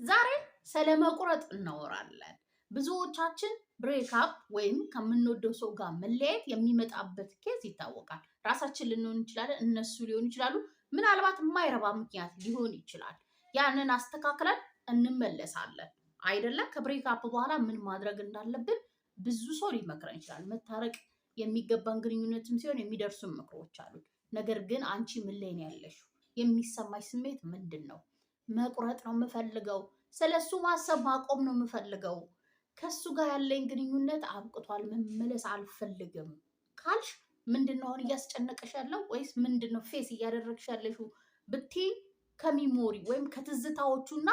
ዛሬ ስለመቁረጥ እናወራለን። ብዙዎቻችን ብሬክአፕ ወይም ከምንወደው ሰው ጋር መለያየት የሚመጣበት ኬዝ ይታወቃል። ራሳችን ልንሆን እንችላለን፣ እነሱ ሊሆኑ ይችላሉ። ምናልባት የማይረባ ምክንያት ሊሆን ይችላል። ያንን አስተካክለን እንመለሳለን አይደለም። ከብሬክአፕ በኋላ ምን ማድረግ እንዳለብን ብዙ ሰው ሊመክረን ይችላል። መታረቅ የሚገባን ግንኙነትም ሲሆን የሚደርሱ ምክሮች አሉ። ነገር ግን አንቺ ምን ላይ ነው ያለሽው? የሚሰማሽ ስሜት ምንድን ነው? መቁረጥ ነው የምፈልገው፣ ስለሱ ማሰብ ማቆም ነው የምፈልገው፣ ከሱ ጋር ያለኝ ግንኙነት አብቅቷል፣ መመለስ አልፈልግም ካልሽ ምንድነው አሁን እያስጨነቀሽ ያለው? ወይስ ምንድነው ፌስ እያደረግሽ ያለሽው ብትይ ከሚሞሪ ወይም ከትዝታዎቹና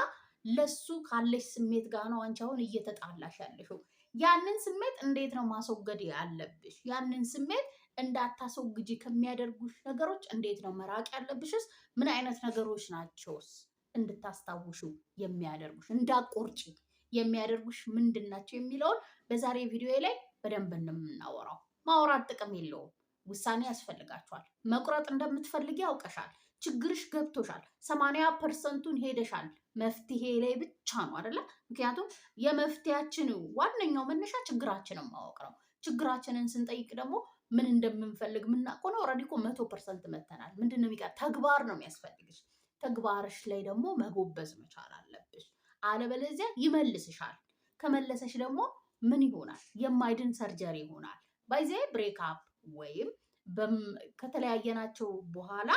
ለሱ ካለሽ ስሜት ጋር ነው አንቺ አሁን እየተጣላሽ ያለሽው። ያንን ስሜት እንዴት ነው ማስወገድ ያለብሽ? ያንን ስሜት እንዳታስወግጂ ከሚያደርጉሽ ነገሮች እንዴት ነው መራቅ ያለብሽስ? ምን አይነት ነገሮች ናቸውስ እንድታስታውሹ የሚያደርጉሽ እንዳቆርጪ የሚያደርጉሽ ምንድን ናቸው የሚለውን በዛሬ ቪዲዮ ላይ በደንብ እንደምናወራው። ማውራት ጥቅም የለውም። ውሳኔ ያስፈልጋችኋል። መቁረጥ እንደምትፈልጊ ያውቀሻል። ችግርሽ ገብቶሻል። 80%ቱን ሄደሻል። መፍትሄ ላይ ብቻ ነው አይደለ? ምክንያቱም የመፍትሄያችን ዋነኛው መነሻ ችግራችንን ማወቅ ነው። ችግራችንን ስንጠይቅ ደግሞ ምን እንደምንፈልግ ምናውቅ ሆነ ኦልሬዲ እኮ 100% መተናል። ምንድን ነው የሚቀር? ተግባር ነው የሚያስፈልግሽ። ተግባርሽ ላይ ደግሞ መጎበዝ መቻል አለብሽ። አለበለዚያ ይመልስሻል። ከመለሰሽ ደግሞ ምን ይሆናል? የማይድን ሰርጀሪ ይሆናል። ባይዜ ብሬክአፕ ወይም ከተለያየናቸው በኋላ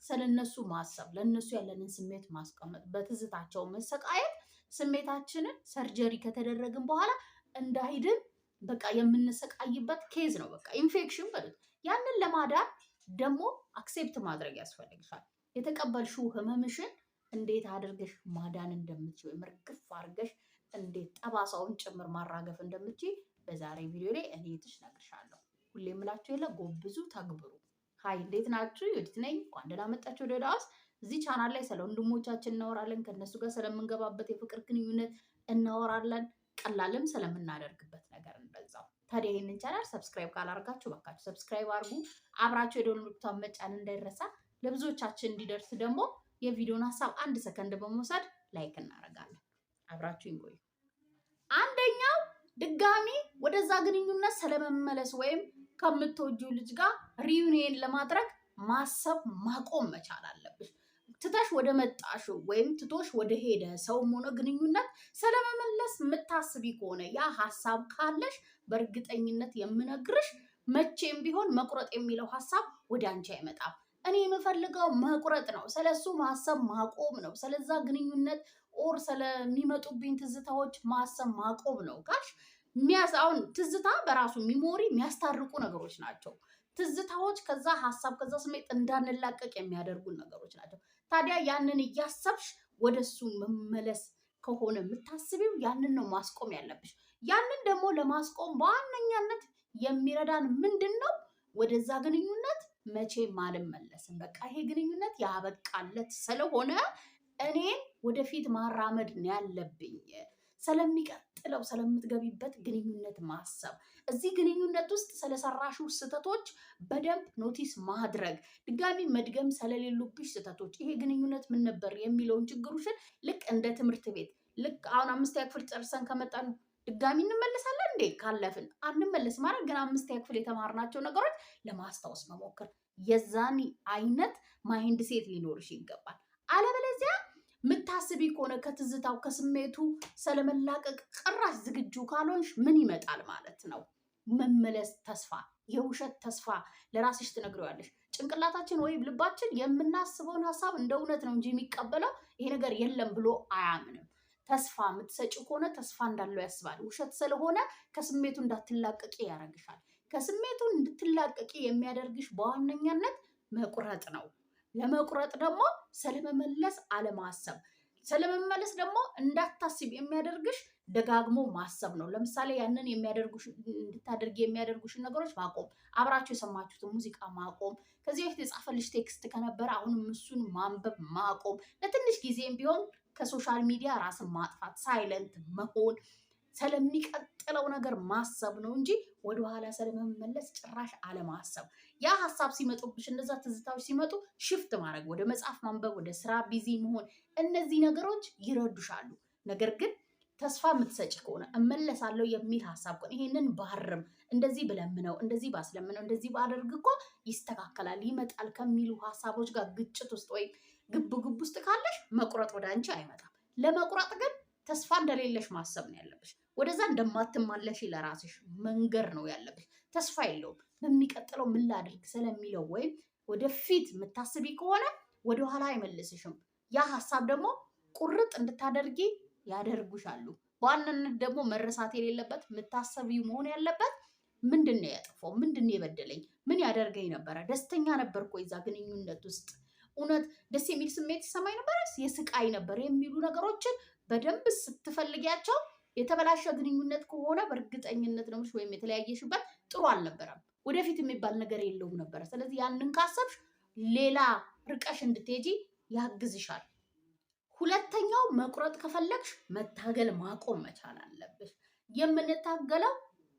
ስለነሱ ማሰብ፣ ለነሱ ያለንን ስሜት ማስቀመጥ፣ በትዝታቸው መሰቃየት ስሜታችንን ሰርጀሪ ከተደረግን በኋላ እንዳይድን በቃ የምንሰቃይበት ኬዝ ነው። በቃ ኢንፌክሽን በሉት። ያንን ለማዳን ደግሞ አክሴፕት ማድረግ ያስፈልግሻል። የተቀበልሽው ህመምሽን እንዴት አድርገሽ ማዳን እንደምትችል ወይም እርግፍ አድርገሽ እንዴት ጠባሳውን ጭምር ማራገፍ እንደምትችል በዛሬ ቪዲዮ ላይ እኔ እነግርሻለሁ። ሁሌ የምላችሁ የለ ጎብዙ፣ ተግብሩ። ሀይ እንዴት ናችሁ? ዩዲት ነኝ። እንኳን ደህና መጣችሁ ወደ ዳዋስ። እዚህ ቻናል ላይ ስለ ወንድሞቻችን እናወራለን። ከእነሱ ጋር ስለምንገባበት የፍቅር ግንኙነት እናወራለን። ቀላልም ስለምናደርግበት ነገር እንደዛው። ታዲያ ይህንን ቻናል ሰብስክራይብ ካላደርጋችሁ በቃችሁ ሰብስክራይብ አድርጉ። አብራችሁ የደወል ምልክቱን መጫን እንዳይረሳ። ለብዙዎቻችን እንዲደርስ ደግሞ የቪዲዮን ሀሳብ 1 ሰከንድ በመውሰድ ላይክ እናደርጋለን። አብራችሁ ይቆዩ። አንደኛው ድጋሚ ወደዛ ግንኙነት ስለመመለስ ወይም ከምትወጂው ልጅ ጋር ሪዩኒየን ለማድረግ ማሰብ ማቆም መቻል አለብሽ። ትተሽ ወደ መጣሽው ወይም ትቶሽ ወደ ሄደ ሰውም ሆነ ግንኙነት ስለመመለስ የምታስቢ ከሆነ ያ ሀሳብ ካለሽ በእርግጠኝነት የምነግርሽ መቼም ቢሆን መቁረጥ የሚለው ሀሳብ ወደ አንቺ አይመጣም። እኔ የምፈልገው መቁረጥ ነው። ስለሱ ማሰብ ማቆም ነው። ስለዛ ግንኙነት ኦር ስለሚመጡብኝ ትዝታዎች ማሰብ ማቆም ነው ካልሽ አሁን ትዝታ በራሱ ሚሞሪ የሚያስታርቁ ነገሮች ናቸው። ትዝታዎች ከዛ ሀሳብ ከዛ ስሜት እንዳንላቀቅ የሚያደርጉን ነገሮች ናቸው። ታዲያ ያንን እያሰብሽ ወደሱ መመለስ ከሆነ የምታስቢው ያንን ነው ማስቆም ያለብሽ። ያንን ደግሞ ለማስቆም በዋነኛነት የሚረዳን ምንድን ነው? ወደዛ ግንኙነት መቼም አልመለስም፣ በቃ ይሄ ግንኙነት ያበቃለት ስለሆነ እኔ ወደፊት ማራመድ ነው ያለብኝ። ስለሚቀጥለው ስለምትገቢበት ግንኙነት ማሰብ፣ እዚህ ግንኙነት ውስጥ ስለሰራሽው ስህተቶች በደንብ ኖቲስ ማድረግ፣ ድጋሚ መድገም ስለሌሉብሽ ስህተቶች፣ ይሄ ግንኙነት ምን ነበር የሚለውን ችግሩሽን ልክ እንደ ትምህርት ቤት ልክ አሁን 5ኛ ክፍል ጨርሰን ከመጣን ድጋሚ እንመለሳለን እንዴ? ካለፍን አንመለስ ማለት ግን 5ኛ ክፍል የተማርናቸው ነገሮች ለማስታወስ መሞከር፣ የዛን አይነት ማይንድ ሴት ሊኖርሽ ይገባል። አለበለዚያ ምታስቢ ከሆነ ከትዝታው ከስሜቱ ስለመላቀቅ ጭራሽ ዝግጁ ካልሆንሽ ምን ይመጣል ማለት ነው? መመለስ ተስፋ፣ የውሸት ተስፋ ለራስሽ ትነግሪዋለሽ። ጭንቅላታችን ወይም ልባችን የምናስበውን ሀሳብ እንደ እውነት ነው እንጂ የሚቀበለው ይሄ ነገር የለም ብሎ አያምንም። ተስፋ የምትሰጪ ከሆነ ተስፋ እንዳለው ያስባል። ውሸት ስለሆነ ከስሜቱ እንዳትላቀቂ ያደርግሻል። ከስሜቱ እንድትላቀቂ የሚያደርግሽ በዋነኛነት መቁረጥ ነው። ለመቁረጥ ደግሞ ስለመመለስ አለማሰብ፣ ስለመመለስ ደግሞ እንዳታስብ የሚያደርግሽ ደጋግሞ ማሰብ ነው። ለምሳሌ ያንን እንድታደርጊ የሚያደርጉሽን ነገሮች ማቆም፣ አብራችሁ የሰማችሁትን ሙዚቃ ማቆም፣ ከዚህ በፊት የጻፈልሽ ቴክስት ከነበረ አሁንም እሱን ማንበብ ማቆም፣ ለትንሽ ጊዜም ቢሆን ከሶሻል ሚዲያ ራስን ማጥፋት፣ ሳይለንት መሆን፣ ስለሚቀጥለው ነገር ማሰብ ነው እንጂ ወደኋላ ስለመመለስ ጭራሽ አለማሰብ። ያ ሀሳብ ሲመጡብሽ፣ እነዛ ትዝታዎች ሲመጡ ሽፍት ማድረግ፣ ወደ መጽሐፍ ማንበብ፣ ወደ ስራ ቢዚ መሆን፣ እነዚህ ነገሮች ይረዱሻሉ። ነገር ግን ተስፋ የምትሰጭ ከሆነ እመለሳለሁ የሚል ሀሳብ ከሆነ ይሄንን ባርም፣ እንደዚህ ብለምነው፣ እንደዚህ ባስለምነው፣ እንደዚህ ባደርግ እኮ ይስተካከላል ይመጣል ከሚሉ ሀሳቦች ጋር ግጭት ውስጥ ወይም ግብ ውስጥ ካለሽ መቁረጥ ወደ አንቺ አይመጣም። ለመቁረጥ ግን ተስፋ እንደሌለሽ ማሰብ ነው ያለብሽ። ወደዛ እንደማትመለሺ ለራስሽ መንገር ነው ያለብሽ። ተስፋ የለውም በሚቀጥለው ምን ላድርግ ስለሚለው ወይም ወደፊት የምታስቢ ከሆነ ወደኋላ አይመልስሽም። ያ ሀሳብ ደግሞ ቁርጥ እንድታደርጊ ያደርጉሻሉ። በዋናነት ደግሞ መረሳት የሌለበት የምታሰቢው መሆን ያለበት ምንድን ነው ያጠፋው? ምንድን ነው የበደለኝ? ምን ያደርገኝ ነበረ? ደስተኛ ነበርኩ እዛ ግንኙነት ውስጥ? እውነት ደስ የሚል ስሜት ይሰማኝ ነበር? የስቃይ ነበር? የሚሉ ነገሮችን በደንብ ስትፈልጊያቸው የተበላሸ ግንኙነት ከሆነ በእርግጠኝነት ነው ወይም የተለያየሽበት ጥሩ አልነበረም። ወደፊት የሚባል ነገር የለውም ነበረ። ስለዚህ ያንን ካሰብሽ ሌላ ርቀሽ እንድትሄጂ ያግዝሻል። ሁለተኛው መቁረጥ ከፈለግሽ መታገል ማቆም መቻል አለብሽ። የምንታገለው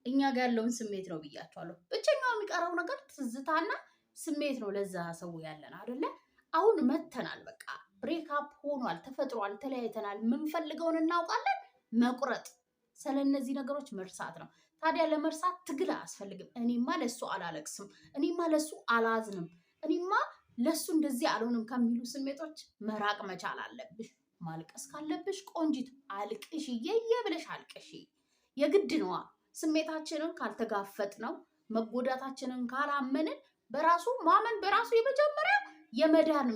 እኛ ጋር ያለውን ስሜት ነው ብያቸዋለሁ። ብቸኛው የሚቀረው ነገር ትዝታና ስሜት ነው። ለዛ ሰው ያለን አይደለ? አሁን መተናል፣ በቃ ብሬክአፕ ሆኗል፣ ተፈጥሯል፣ ተለያይተናል። የምንፈልገውን እናውቃለን። መቁረጥ ስለነዚህ ነገሮች መርሳት ነው። ታዲያ ለመርሳት ትግል አያስፈልግም። እኔማ ለሱ አላለቅስም፣ እኔማ ለሱ አላዝንም፣ እኔማ ለሱ እንደዚህ አልሆንም ከሚሉ ስሜቶች መራቅ መቻል አለብሽ። ማልቀስ ካለብሽ ቆንጂት አልቅሽ፣ የየ ብለሽ አልቅሽ። የግድ ነዋ። ስሜታችንን ካልተጋፈጥ ነው መጎዳታችንን ካላመንን በራሱ ማመን በራሱ የመጀመሪያ የመዳን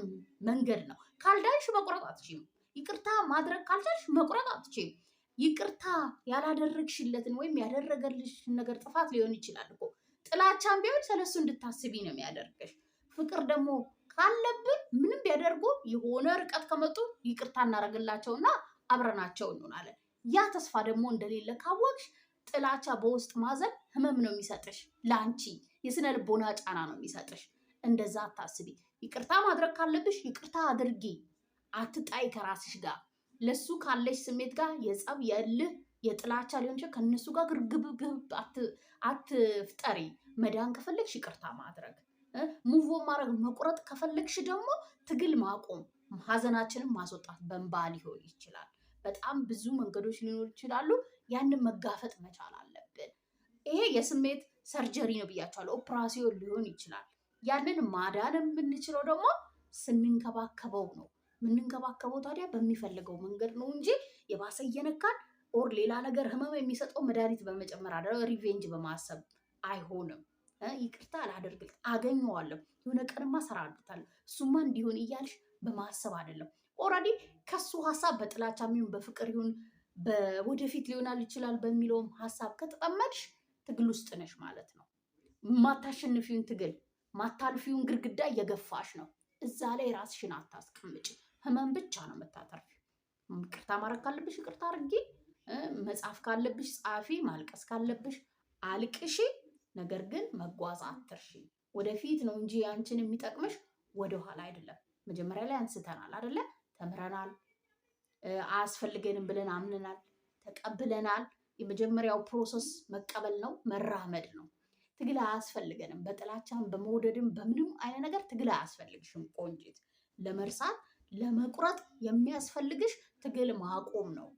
መንገድ ነው። ካልዳንሽ መቁረጥ አትችይም። ይቅርታ ማድረግ ካልቻልሽ መቁረጥ አትችይም። ይቅርታ ያላደረግሽለትን ወይም ያደረገልሽን ነገር ጥፋት ሊሆን ይችላል እኮ ጥላቻም ቢሆን ስለሱ እንድታስቢ ነው የሚያደርግሽ። ፍቅር ደግሞ ካለብን ምንም ቢያደርጉ የሆነ ርቀት ከመጡ ይቅርታ እናደርግላቸውና አብረናቸው እንሆናለን። ያ ተስፋ ደግሞ እንደሌለ ካወቅሽ ጥላቻ በውስጥ ማዘን ህመም ነው የሚሰጥሽ። ለአንቺ የስነ ልቦና ጫና ነው የሚሰጥሽ። እንደዛ አታስቢ። ይቅርታ ማድረግ ካለብሽ ይቅርታ አድርጊ። አትጣይ ከራስሽ ጋር። ለሱ ካለሽ ስሜት ጋር የጸብ የእልህ የጥላቻ ሊሆን ይችላል። ከነሱ ጋር ግርግብግብ አትፍጠሪ። መዳን ከፈለግሽ ይቅርታ ማድረግ፣ ሙቮ ማድረግ፣ መቁረጥ ከፈለግሽ ደግሞ ትግል ማቆም፣ ሀዘናችንን ማስወጣት በእንባ ሊሆን ይችላል። በጣም ብዙ መንገዶች ሊኖሩ ይችላሉ። ያንን መጋፈጥ መቻል አለብን። ይሄ የስሜት ሰርጀሪ ነው ብያቸዋለሁ። ኦፕራሲዮን ሊሆን ይችላል። ያንን ማዳን የምንችለው ደግሞ ስንንከባከበው ነው። የምንንከባከበው ታዲያ በሚፈልገው መንገድ ነው እንጂ የባሰ እየነካን ኦር ሌላ ነገር ህመም የሚሰጠው መድኃኒት በመጨመር አደ ሪቬንጅ በማሰብ አይሆንም። ይቅርታ አላደርግልት አገኘዋለሁ የሆነ ቀንማ ሰራበታለሁ እሱማ እንዲሆን እያልሽ በማሰብ አይደለም። ኦልሬዲ ከሱ ሀሳብ በጥላቻ የሚሆን በፍቅር ይሁን ወደፊት ሊሆናል ይችላል በሚለውም ሀሳብ ከተጠመድሽ ትግል ውስጥ ነሽ ማለት ነው። ማታሸንፊውን ትግል ማታልፊውን ግድግዳ እየገፋሽ ነው። እዛ ላይ ራስሽን አታስቀምጪ። ህመም ብቻ ነው የምታተርፊ። ይቅርታ ማድረግ ካለብሽ ይቅርታ አድርጊ። መጻፍ ካለብሽ ጻፊ። ማልቀስ ካለብሽ አልቅሺ። ነገር ግን መጓዝ አትርሺ። ወደፊት ነው እንጂ አንቺን የሚጠቅምሽ ወደኋላ አይደለም። መጀመሪያ ላይ አንስተናል አይደለ? ተምረናል። አያስፈልገንም ብለን አምነናል፣ ተቀብለናል። የመጀመሪያው ፕሮሰስ መቀበል ነው፣ መራመድ ነው። ትግል አያስፈልገንም። በጥላቻም በመውደድም በምንም አይነት ነገር ትግል አያስፈልግሽም ቆንጂት። ለመርሳት ለመቁረጥ የሚያስፈልግሽ ትግል ማቆም ነው።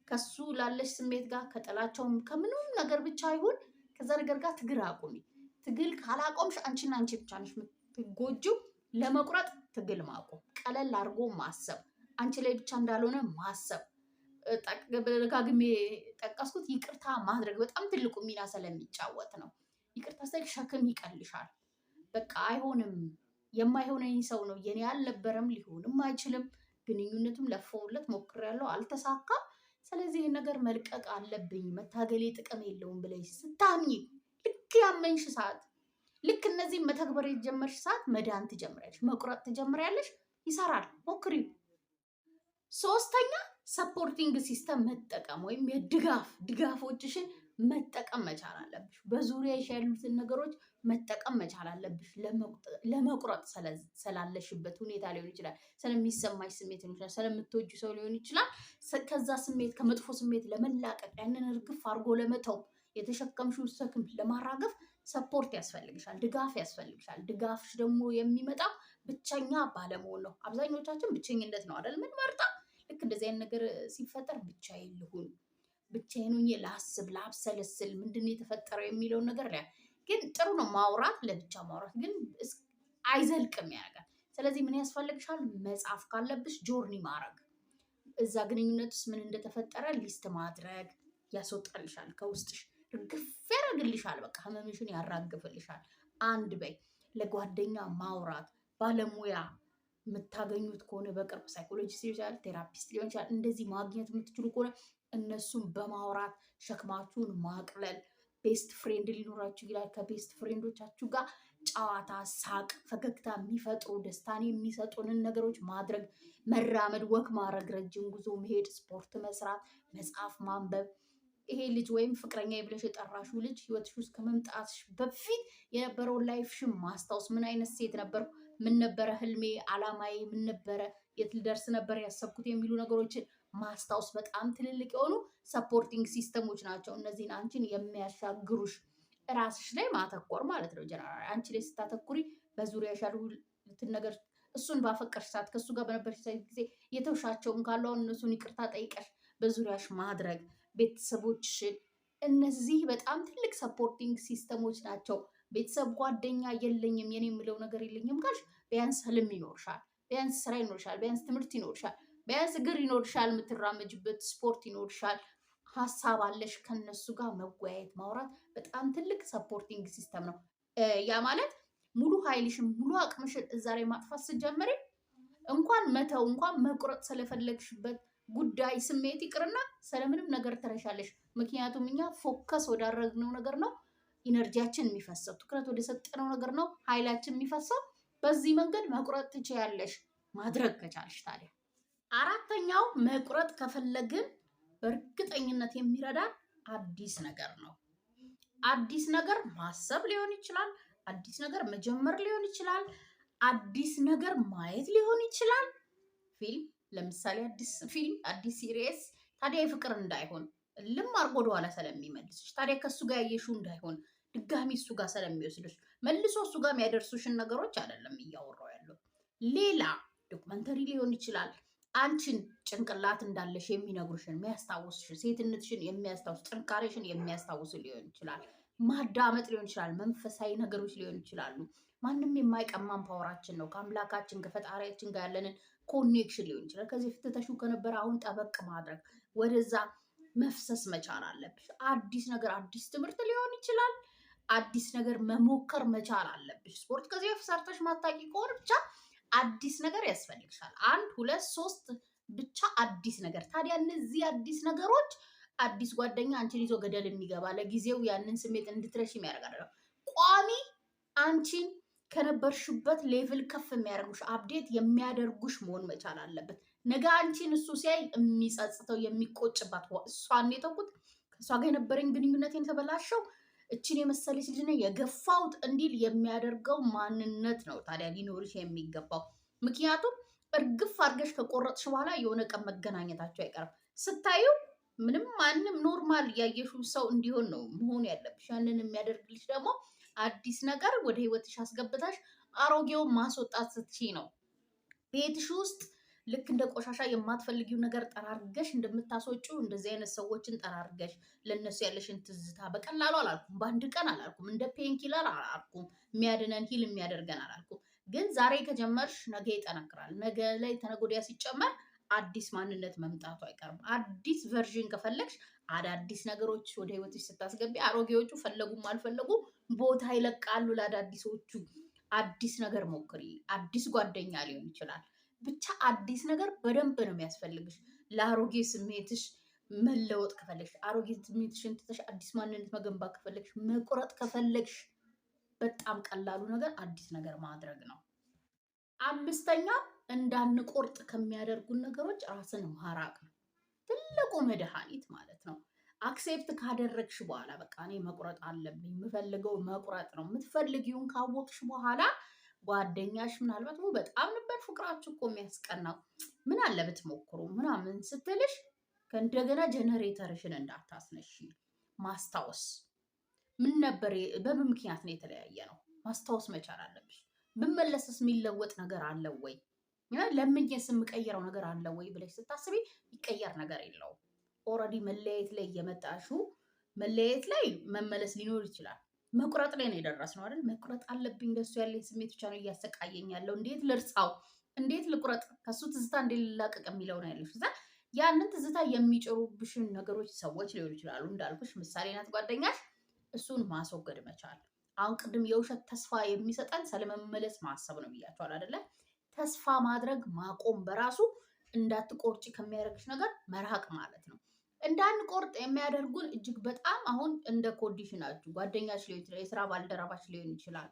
ከሱ ላለሽ ስሜት ጋር ከጥላቻውም ከምንም ነገር ብቻ ይሁን ከዛ ነገር ጋር ትግል አቁሚ። ትግል ካላቆምሽ አንቺና አንቺ ብቻ ነሽ የምትጎጂው። ለመቁረጥ ትግል ማቆም፣ ቀለል አድርጎ ማሰብ፣ አንቺ ላይ ብቻ እንዳልሆነ ማሰብ። ደጋግሜ ጠቀስኩት። ይቅርታ ማድረግ በጣም ትልቁ ሚና ስለሚጫወት ነው። ይቅርታ ስታይል ሸክም ይቀልሻል። በቃ አይሆንም፣ የማይሆነኝ ሰው ነው፣ የኔ አልነበረም፣ ሊሆንም አይችልም፣ ግንኙነቱም ለፈውለት ሞክሬያለሁ፣ አልተሳካም፣ ስለዚህ ይህን ነገር መልቀቅ አለብኝ፣ መታገሌ ጥቅም የለውም ብለሽ ስታምኚ ልክ ያመንሽ ሰዓት፣ ልክ እነዚህ መተግበር የጀመርሽ ሰዓት መዳን ትጀምሪያለሽ፣ መቁረጥ ትጀምሪያለሽ። ይሰራል፣ ሞክሪው። ሶስተኛ ሰፖርቲንግ ሲስተም መጠቀም ወይም ድጋፎችሽን መጠቀም መቻል አለብሽ። በዙሪያሽ ያሉትን ነገሮች መጠቀም መቻል አለብሽ። ለመቁረጥ ስላለሽበት ሁኔታ ሊሆን ይችላል፣ ስለሚሰማሽ ስሜት ሊሆን ይችላል፣ ስለምትወጁ ሰው ሊሆን ይችላል። ከዛ ስሜት ከመጥፎ ስሜት ለመላቀቅ ያንን እርግፍ አድርጎ ለመተው የተሸከምሽው ሸክም ለማራገፍ ሰፖርት ያስፈልግሻል፣ ድጋፍ ያስፈልግሻል። ድጋፍሽ ደግሞ የሚመጣው ብቸኛ ባለመሆን ነው። አብዛኞቻችን ብቸኝነት ነው አይደል? ምን መርጣ ልክ እንደዚህ አይነት ነገር ሲፈጠር ብቻዬን ልሁን፣ ብቻዬን ሆኜ ላስብ፣ ላብሰለስል ምንድን የተፈጠረው የሚለውን ነገር ግን ጥሩ ነው ማውራት፣ ለብቻ ማውራት ግን አይዘልቅም ያደርጋል። ስለዚህ ምን ያስፈልግሻል? መጻፍ ካለብሽ ጆርኒ ማድረግ፣ እዛ ግንኙነት ውስጥ ምን እንደተፈጠረ ሊስት ማድረግ ያስወጣልሻል፣ ከውስጥሽ ርግፍ ያደርግልሻል። በቃ ህመምሽን ያራግፍልሻል። አንድ በይ ለጓደኛ ማውራት፣ ባለሙያ የምታገኙት ከሆነ በቅርብ ሳይኮሎጂስት ሊሆን ይችላል፣ ቴራፒስት ሊሆን ይችላል። እንደዚህ ማግኘት የምትችሉ ከሆነ እነሱን በማውራት ሸክማችሁን ማቅለል። ቤስት ፍሬንድ ሊኖራችሁ ይላል። ከቤስት ፍሬንዶቻችሁ ጋር ጨዋታ፣ ሳቅ፣ ፈገግታ የሚፈጥሩ ደስታን የሚሰጡንን ነገሮች ማድረግ፣ መራመድ፣ ወክ ማድረግ፣ ረጅም ጉዞ መሄድ፣ ስፖርት መስራት፣ መጽሐፍ ማንበብ። ይሄ ልጅ ወይም ፍቅረኛ ብለሽ የጠራሽው ልጅ ህይወትሽ ውስጥ ከመምጣትሽ በፊት የነበረውን ላይፍሽን ማስታወስ። ምን አይነት ሴት ነበርኩ? ምን ነበረ ህልሜ? አላማዬ ምን ነበረ? የት ልደርስ ነበር ያሰብኩት? የሚሉ ነገሮችን ማስታወስ በጣም ትልልቅ የሆኑ ሰፖርቲንግ ሲስተሞች ናቸው። እነዚህን አንቺን የሚያሻግሩሽ ራስሽ ላይ ማተኮር ማለት ነው። ጀነራል አንቺ ላይ ስታተኩሪ በዙሪያሽ ያሉትን ነገር እሱን ባፈቀርሽ ሰዓት ከእሱ ጋር በነበርሽ ጊዜ የተውሻቸውን ካለው እነሱን ይቅርታ ጠይቀሽ በዙሪያሽ ማድረግ ቤተሰቦችሽን። እነዚህ በጣም ትልቅ ሰፖርቲንግ ሲስተሞች ናቸው። ቤተሰብ ጓደኛ የለኝም የኔ የምለው ነገር የለኝም ካልሽ ቢያንስ ህልም ይኖርሻል፣ ቢያንስ ስራ ይኖርሻል፣ ቢያንስ ትምህርት ይኖርሻል፣ ቢያንስ እግር ይኖርሻል፣ የምትራመጅበት ስፖርት ይኖርሻል፣ ሀሳብ አለሽ። ከነሱ ጋር መወያየት ማውራት በጣም ትልቅ ሰፖርቲንግ ሲስተም ነው። ያ ማለት ሙሉ ኃይልሽን ሙሉ አቅምሽን እዛ ላይ ማጥፋት ስትጀምሪ እንኳን መተው እንኳን መቁረጥ ስለፈለግሽበት ጉዳይ ስሜት ይቅርና ስለምንም ነገር ትረሻለሽ። ምክንያቱም እኛ ፎከስ ወዳረግነው ነገር ነው ኢነርጂያችን የሚፈሰው፣ ትኩረት ወደ ሰጠነው ነገር ነው ኃይላችን የሚፈሰው። በዚህ መንገድ መቁረጥ ትችያለሽ ማድረግ ከቻልሽ። ታዲያ አራተኛው መቁረጥ ከፈለግን በእርግጠኝነት የሚረዳን አዲስ ነገር ነው። አዲስ ነገር ማሰብ ሊሆን ይችላል፣ አዲስ ነገር መጀመር ሊሆን ይችላል፣ አዲስ ነገር ማየት ሊሆን ይችላል። ፊልም ለምሳሌ አዲስ ፊልም፣ አዲስ ሲሪየስ። ታዲያ የፍቅር እንዳይሆን ልም አርጎ ወደኋላ ስለሚመልስሽ፣ ታዲያ ከእሱ ጋር ያየሽው እንዳይሆን ድጋሚ እሱ ጋር ስለሚወስድሽ መልሶ እሱ ጋር የሚያደርሱሽን ነገሮች አይደለም እያወራው ያለው። ሌላ ዶክመንተሪ ሊሆን ይችላል። አንቺን ጭንቅላት እንዳለሽ የሚነግሩሽን የሚያስታውስሽን፣ ሴትነትሽን የሚያስታውስ ጥንካሬሽን የሚያስታውስ ሊሆን ይችላል። ማዳመጥ ሊሆን ይችላል። መንፈሳዊ ነገሮች ሊሆን ይችላሉ። ማንም የማይቀማን ፓወራችን ነው። ከአምላካችን ከፈጣሪያችን ጋር ያለንን ኮኔክሽን ሊሆን ይችላል። ከዚህ ፍትተሹ ከነበረ አሁን ጠበቅ ማድረግ፣ ወደዛ መፍሰስ መቻል አለብሽ። አዲስ ነገር አዲስ ትምህርት ሊሆን ይችላል። አዲስ ነገር መሞከር መቻል አለብሽ። ስፖርት ከዚህ በፊት ሰርተሽ ማታቂ ከሆነ ብቻ አዲስ ነገር ያስፈልግሻል። 1 2 3 ብቻ አዲስ ነገር። ታዲያ እነዚህ አዲስ ነገሮች አዲስ ጓደኛ አንቺን ይዞ ገደል የሚገባ ለጊዜው ያንን ስሜት እንድትረሽ የሚያደርጋል። ቋሚ አንቺን ከነበርሽበት ሌቭል ከፍ የሚያደርጉሽ አፕዴት የሚያደርጉሽ መሆን መቻል አለበት። ነገ አንቺን እሱ ሲያይ የሚጸጽተው የሚቆጭባት እሷን የተውኩት ከእሷ ጋር የነበረኝ ግንኙነቴን የተበላሸው እችን የመሰለች ልጅ ነኝ የገፋውት እንዲል የሚያደርገው ማንነት ነው ታዲያ ሊኖርሽ የሚገባው። ምክንያቱም እርግፍ አድርገሽ ከቆረጥሽ በኋላ የሆነ ቀን መገናኘታቸው አይቀርም። ስታዩ ምንም ማንም ኖርማል ያየሹ ሰው እንዲሆን ነው መሆን ያለብሽ። ያንን የሚያደርግልሽ ደግሞ አዲስ ነገር ወደ ህይወትሽ አስገብታሽ አሮጌውን ማስወጣት ስትችይ ነው። ቤትሽ ውስጥ ልክ እንደ ቆሻሻ የማትፈልጊው ነገር ጠራርገሽ እንደምታስወጪው እንደዚህ አይነት ሰዎችን ጠራርገሽ ለእነሱ ያለሽን ትዝታ በቀላሉ አላልኩም፣ በአንድ ቀን አላልኩም፣ እንደ ፔንኪለር አላልኩም፣ የሚያድነን ሂል የሚያደርገን አላልኩም። ግን ዛሬ ከጀመርሽ ነገ ይጠነክራል። ነገ ላይ ተነገ ወዲያ ሲጨመር አዲስ ማንነት መምጣቱ አይቀርም። አዲስ ቨርዥን ከፈለግሽ አዳዲስ ነገሮች ወደ ህይወትሽ ስታስገቢ አሮጌዎቹ ፈለጉም አልፈለጉም ቦታ ይለቃሉ ለአዳዲሶቹ። አዲስ ነገር ሞክሪ። አዲስ ጓደኛ ሊሆን ይችላል። ብቻ አዲስ ነገር በደንብ ነው የሚያስፈልግሽ። ለአሮጌ ስሜትሽ መለወጥ ከፈለግሽ፣ አሮጌ ስሜትሽን ትተሽ አዲስ ማንነት መገንባት ከፈለግሽ፣ መቁረጥ ከፈለግሽ በጣም ቀላሉ ነገር አዲስ ነገር ማድረግ ነው። አምስተኛ እንዳንቆርጥ ከሚያደርጉን ነገሮች ራስን ማራቅ ነው። ትልቁ መድኃኒት ማለት ነው። አክሴፕት ካደረግሽ በኋላ በቃ እኔ መቁረጥ አለብኝ፣ የምፈልገው መቁረጥ ነው። የምትፈልጊውን ካወቅሽ በኋላ ጓደኛሽ ምናልባት በጣም ነበር ፍቅራችሁ እኮ የሚያስቀናው ምን አለ ብትሞክሩ ምናምን ስትልሽ ከእንደገና ጀነሬተርሽን እንዳታስነሺ ማስታወስ። ምን ነበር በምን ምክንያት ነው የተለያየ ነው ማስታወስ መቻል አለብሽ። ብመለስስ የሚለወጥ ነገር አለ ወይ? ለምኜስ የምቀይረው ነገር አለ ወይ ብለሽ ስታስቢ ይቀየር ነገር የለውም። ኦልሬዲ መለያየት ላይ የመጣሽው መለያየት ላይ መመለስ ሊኖር ይችላል። መቁረጥ ላይ ነው የደረስነው አይደል? መቁረጥ አለብኝ ለሱ ያለኝ ስሜት ብቻ ነው እያሰቃየኝ ያለው። እንዴት ልርሳው? እንዴት ልቁረጥ? ከሱ ትዝታ እንዴት ልላቀቅ የሚለው ነው ያለሽ። እዛ ያንን ትዝታ የሚጭሩብሽን ነገሮች ሰዎች ሊሆኑ ይችላሉ። እንዳልኩሽ ምሳሌ ናት ጓደኛሽ። እሱን ማስወገድ መቻል። አሁን ቅድም የውሸት ተስፋ የሚሰጠን ስለመመለስ ማሰብ ነው ብያቸዋል አይደለ? ተስፋ ማድረግ ማቆም በራሱ እንዳትቆርጪ ከሚያደርግሽ ነገር መራቅ ማለት ነው። እንዳንቆርጥ የሚያደርጉን እጅግ በጣም አሁን እንደ ኮንዲሽናችሁ ጓደኛች ሊሆን ይችላል፣ የስራ ባልደረባች ሊሆን ይችላል፣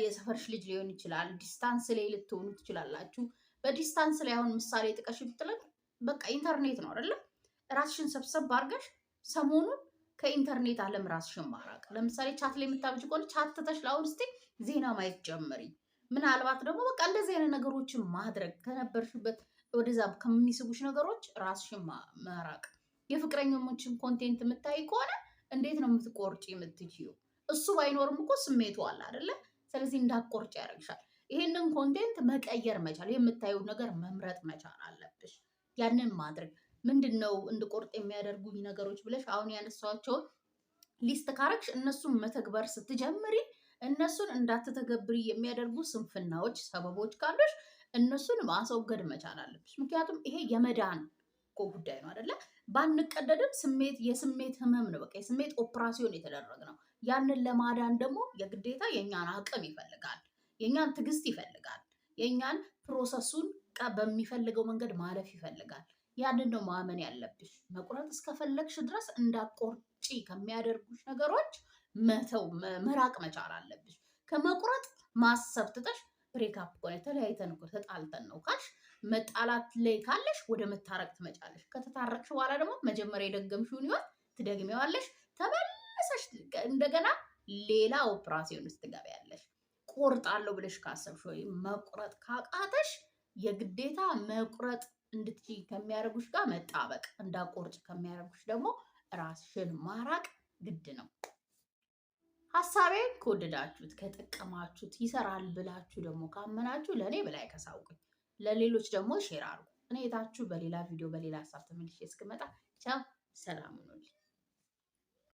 የሰፈርሽ ልጅ ሊሆን ይችላል፣ ዲስታንስ ላይ ልትሆኑ ትችላላችሁ። በዲስታንስ ላይ አሁን ምሳሌ ጥቀሽ ብትለን በቃ ኢንተርኔት ነው አይደለም? ራስሽን ሰብሰብ አድርገሽ ሰሞኑን ከኢንተርኔት ዓለም ራስሽን ማራቅ። ለምሳሌ ቻት ላይ የምታብጅ ከሆነ ቻት ትተሽ ለአሁን እስቲ ዜና ማየት ጀምሪ። ምናልባት ደግሞ በቃ እንደዚህ አይነት ነገሮችን ማድረግ ከነበርሽበት ወደዛ ከሚስቡሽ ነገሮች ራስሽን ማራቅ። የፍቅረኞችን ኮንቴንት የምታይ ከሆነ እንዴት ነው የምትቆርጪ የምትችይው? እሱ ባይኖርም እኮ ስሜቱ አለ አይደለ? ስለዚህ እንዳትቆርጪ ያደርግሻል። ይሄንን ኮንቴንት መቀየር መቻል፣ የምታየው ነገር መምረጥ መቻል አለብሽ። ያንን ማድረግ ምንድን ነው እንድቆርጥ የሚያደርጉኝ ነገሮች ብለሽ አሁን ያነሳቸውን ሊስት ካረግሽ እነሱን መተግበር ስትጀምሪ እነሱን እንዳትተገብሪ የሚያደርጉ ስንፍናዎች፣ ሰበቦች ካሉሽ እነሱን ማስወገድ መቻል አለብሽ። ምክንያቱም ይሄ የመዳን እኮ ጉዳይ ነው አይደለ? ባንቀደድም የስሜት ህመም ነው። በቃ የስሜት ኦፕራሲዮን የተደረገ ነው። ያንን ለማዳን ደግሞ የግዴታ የእኛን አቅም ይፈልጋል፣ የእኛን ትዕግስት ይፈልጋል፣ የእኛን ፕሮሰሱን በሚፈልገው መንገድ ማለፍ ይፈልጋል። ያንን ነው ማመን ያለብሽ። መቁረጥ እስከፈለግሽ ድረስ እንዳትቆርጪ ከሚያደርጉሽ ነገሮች መተው መራቅ መቻል አለብሽ። ከመቁረጥ ማሰብ ትተሽ ብሬክአፕ ከሆነ ተለያይተን እኮ ተጣልተን ነው ካልሽ መጣላት ላይ ካለሽ ወደ መታረቅ ትመጫለሽ። ከተታረቅሽ በኋላ ደግሞ መጀመሪያ የደገምሽውን ይሆን ትደግሚዋለሽ። ተመልሰሽ እንደገና ሌላ ኦፕራሲዮን ውስጥ ትገቢያለሽ። ቆርጣለሁ ብለሽ ካሰብሽ ወይም መቁረጥ ካቃተሽ የግዴታ መቁረጥ እንድትችይ ከሚያደርጉሽ ጋር መጣበቅ፣ እንዳቆርጭ ከሚያደርጉሽ ደግሞ ራስሽን ማራቅ ግድ ነው። ሀሳቤን ከወደዳችሁት ከጠቀማችሁት ይሰራል ብላችሁ ደግሞ ካመናችሁ ለእኔ በላይ ከሳውቁኝ፣ ለሌሎች ደግሞ ሼር አድርጉ። እኔ የታችሁ በሌላ ቪዲዮ በሌላ ሀሳብ ተመልሼ እስክመጣ ቻው፣ ሰላም ሁኑልኝ።